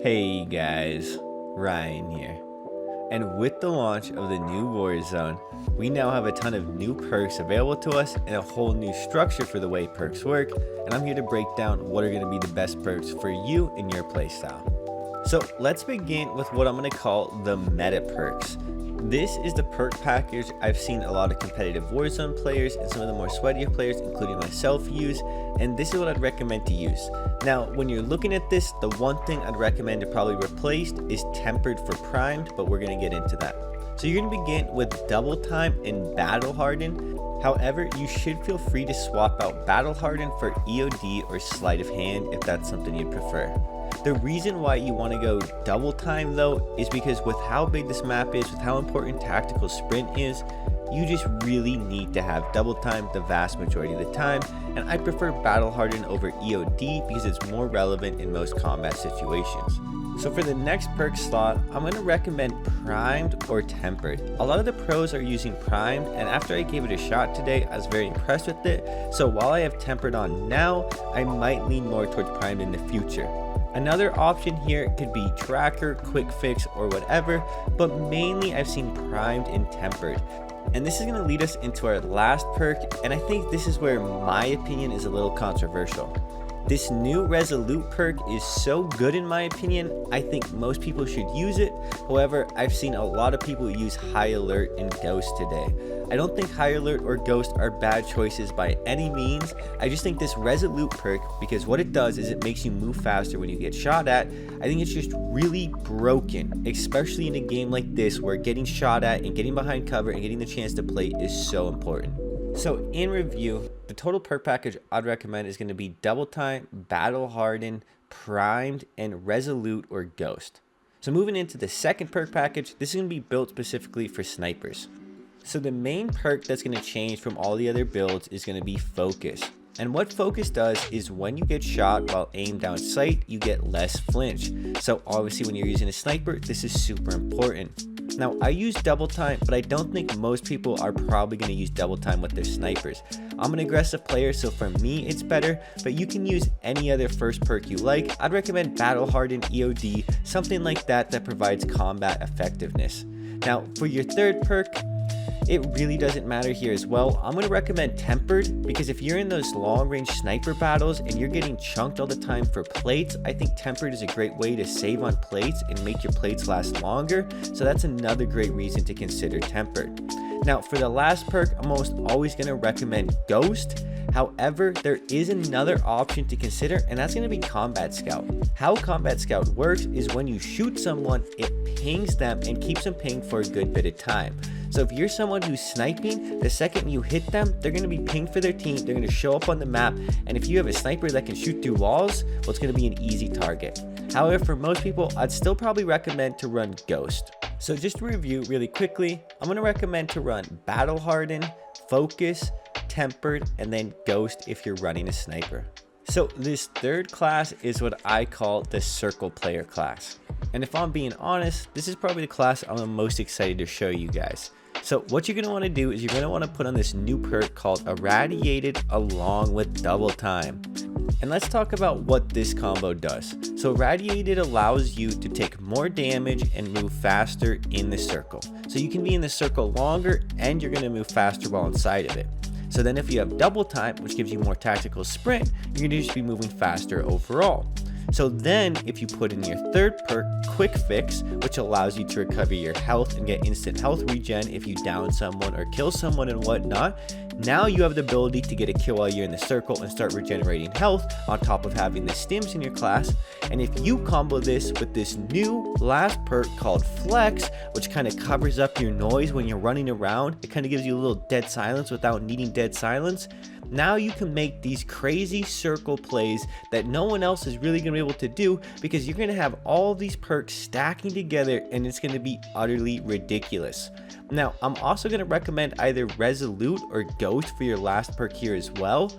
Hey guys, Ryan here. And with the launch of the new Warzone, we now have a ton of new perks available to us and a whole new structure for the way perks work, and I'm here to break down what are going to be the best perks for you and your playstyle. So let's begin with what I'm going to call the meta perks. This is the perk package I've seen a lot of competitive Warzone players and some of the more sweatier players, including myself, use, and this is what I'd recommend to use. Now, when you're looking at this, the one thing I'd recommend to probably replace is tempered for primed, but we're going to get into that. So you're going to begin with double time and battle harden. However, you should feel free to swap out battle harden for EOD or sleight of hand if that's something you'd prefer. The reason why you want to go double time though is because with how big this map is, with how important tactical sprint is, you just really need to have double time the vast majority of the time, and I prefer battle harden over EOD because it's more relevant in most combat situations. So for the next perk slot, I'm going to recommend primed or tempered. A lot of the pros are using primed, and after I gave it a shot today, I was very impressed with it. So while I have tempered on now, I might lean more towards primed in the future. Another option here could be tracker, quick fix, or whatever, but mainly I've seen primed and tempered. And this is going to lead us into our last perk, and I think this is where my opinion is a little controversial. This new Resolute perk is so good in my opinion, I think most people should use it. However, I've seen a lot of people use High Alert and Ghost today. I don't think High Alert or Ghost are bad choices by any means. I just think this Resolute perk, because what it does is it makes you move faster when you get shot at. I think it's just really broken, especially in a game like this where getting shot at and getting behind cover and getting the chance to play is so important. So in review, the total perk package I'd recommend is going to be double time, battle hardened, primed, and resolute or ghost. So moving into the second perk package, this is going to be built specifically for snipers. So the main perk that's going to change from all the other builds is going to be focus. And what focus does is when you get shot while aimed down sight, you get less flinch. So obviously when you're using a sniper, this is super important. Now, I use double time, but I don't think most people are probably going to use double time with their snipers. I'm an aggressive player, so for me, it's better, but you can use any other first perk you like. I'd recommend Battle Hardened EOD, something like that provides combat effectiveness. Now, for your third perk, it really doesn't matter here as well. I'm going to recommend tempered because if you're in those long range sniper battles and you're getting chunked all the time for plates, I think tempered is a great way to save on plates and make your plates last longer. So that's another great reason to consider tempered. Now for the last perk, I'm almost always going to recommend ghost. However, there is another option to consider, and that's going to be Combat Scout. How Combat Scout works is when you shoot someone, it pings them and keeps them pinged for a good bit of time. So if you're someone who's sniping, the second you hit them, they're going to be pinged for their team, they're going to show up on the map, and if you have a sniper that can shoot through walls, well, it's going to be an easy target. However, for most people, I'd still probably recommend to run Ghost. So just to review really quickly, I'm going to recommend to run Battle Hardened, Focus, Tempered, and then Ghost if you're running a sniper. So this third class is what I call the Circle Player class. And if I'm being honest, this is probably the class I'm the most excited to show you guys. So what you're going to want to do is you're going to want to put on this new perk called Irradiated along with Double Time. And let's talk about what this combo does. So Irradiated allows you to take more damage and move faster in the circle. So you can be in the circle longer and you're going to move faster while inside of it. So then if you have double time, which gives you more tactical sprint, you're going to just be moving faster overall. So then if you put in your third perk, Quick Fix, which allows you to recover your health and get instant health regen if you down someone or kill someone and whatnot, now you have the ability to get a kill while you're in the circle and start regenerating health on top of having the stims in your class. And if you combo this with this new last perk called Flex, which kind of covers up your noise when you're running around, it kind of gives you a little dead silence without needing dead silence. Now you can make these crazy circle plays that no one else is really going to be able to do because you're going to have all these perks stacking together and it's going to be utterly ridiculous. Now, I'm also going to recommend either Resolute or Ghost for your last perk here as well.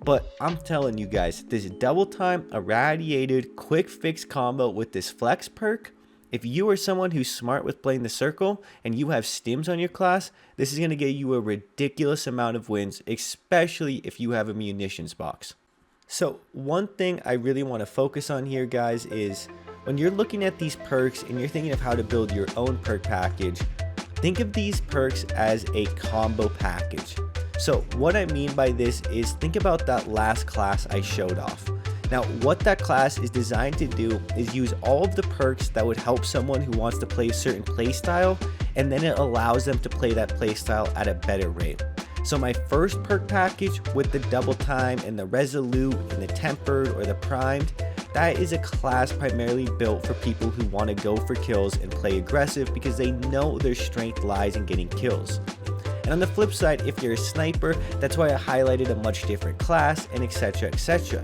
But I'm telling you guys, this double time irradiated quick fix combo with this flex perk, if you are someone who's smart with playing the circle and you have stims on your class, this is going to get you a ridiculous amount of wins, especially if you have a munitions box. So one thing I really want to focus on here, guys, is when you're looking at these perks and you're thinking of how to build your own perk package, think of these perks as a combo package. So what I mean by this is, think about that last class I showed off. Now, what that class is designed to do is use all of the perks that would help someone who wants to play a certain playstyle, and then it allows them to play that playstyle at a better rate. So my first perk package with the double time and the resolute and the tempered or the primed, that is a class primarily built for people who want to go for kills and play aggressive because they know their strength lies in getting kills. And on the flip side, if you're a sniper, that's why I highlighted a much different class, and etc, etc.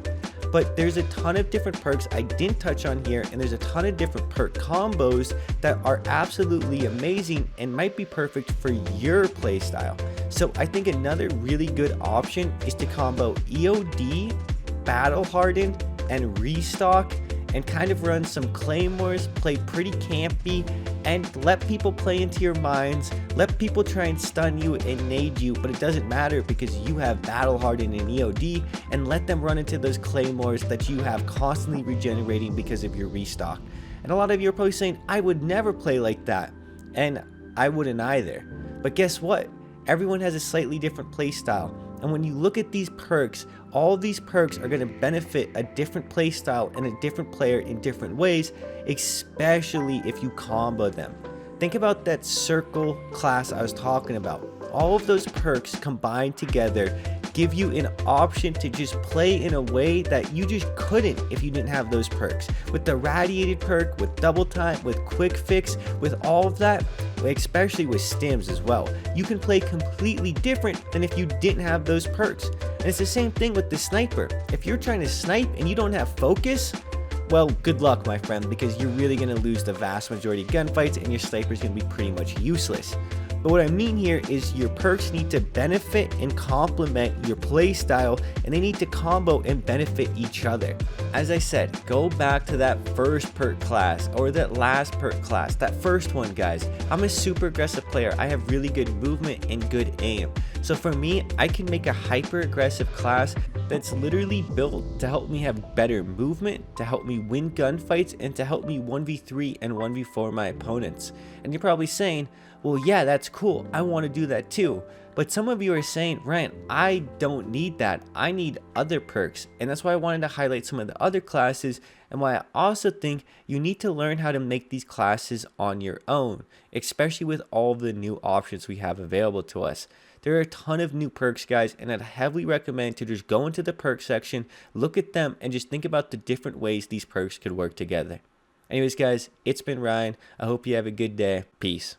But there's a ton of different perks I didn't touch on here, and there's a ton of different perk combos that are absolutely amazing and might be perfect for your playstyle. So I think another really good option is to combo EOD, Battle Hardened, and Restock, and kind of run some claymores, play pretty campy, and let people play into your mines, let people try and stun you and nade you, but it doesn't matter because you have Battle Hardened and EOD, and let them run into those claymores that you have constantly regenerating because of your restock. And a lot of you are probably saying, I would never play like that, and I wouldn't either. But guess what? Everyone has a slightly different playstyle. And when you look at these perks, all of these perks are going to benefit a different playstyle and a different player in different ways, especially if you combo them. Think about that circle class I was talking about. All of those perks combined together give you an option to just play in a way that you just couldn't if you didn't have those perks. With the radiated perk, with double time, with quick fix, with all of that, especially with stims as well, you can play completely different than if you didn't have those perks. And it's the same thing with the sniper. If you're trying to snipe and you don't have focus, well, good luck, my friend, because you're really going to lose the vast majority of gunfights and your sniper is going to be pretty much useless. But what I mean here is your perks need to benefit and complement your playstyle, and they need to combo and benefit each other. As I said, go back to that first perk class or that last perk class, that first one, guys. I'm a super aggressive player. I have really good movement and good aim. So for me, I can make a hyper aggressive class that's literally built to help me have better movement, to help me win gunfights, and to help me 1v3 and 1v4 my opponents. And you're probably saying, well, yeah, that's cool. I want to do that too. But some of you are saying, Ryan, I don't need that. I need other perks. And that's why I wanted to highlight some of the other classes, and why I also think you need to learn how to make these classes on your own, especially with all of the new options we have available to us. There are a ton of new perks, guys, and I'd heavily recommend to just go into the perk section, look at them, and just think about the different ways these perks could work together. Anyways, guys, it's been Ryan. I hope you have a good day. Peace.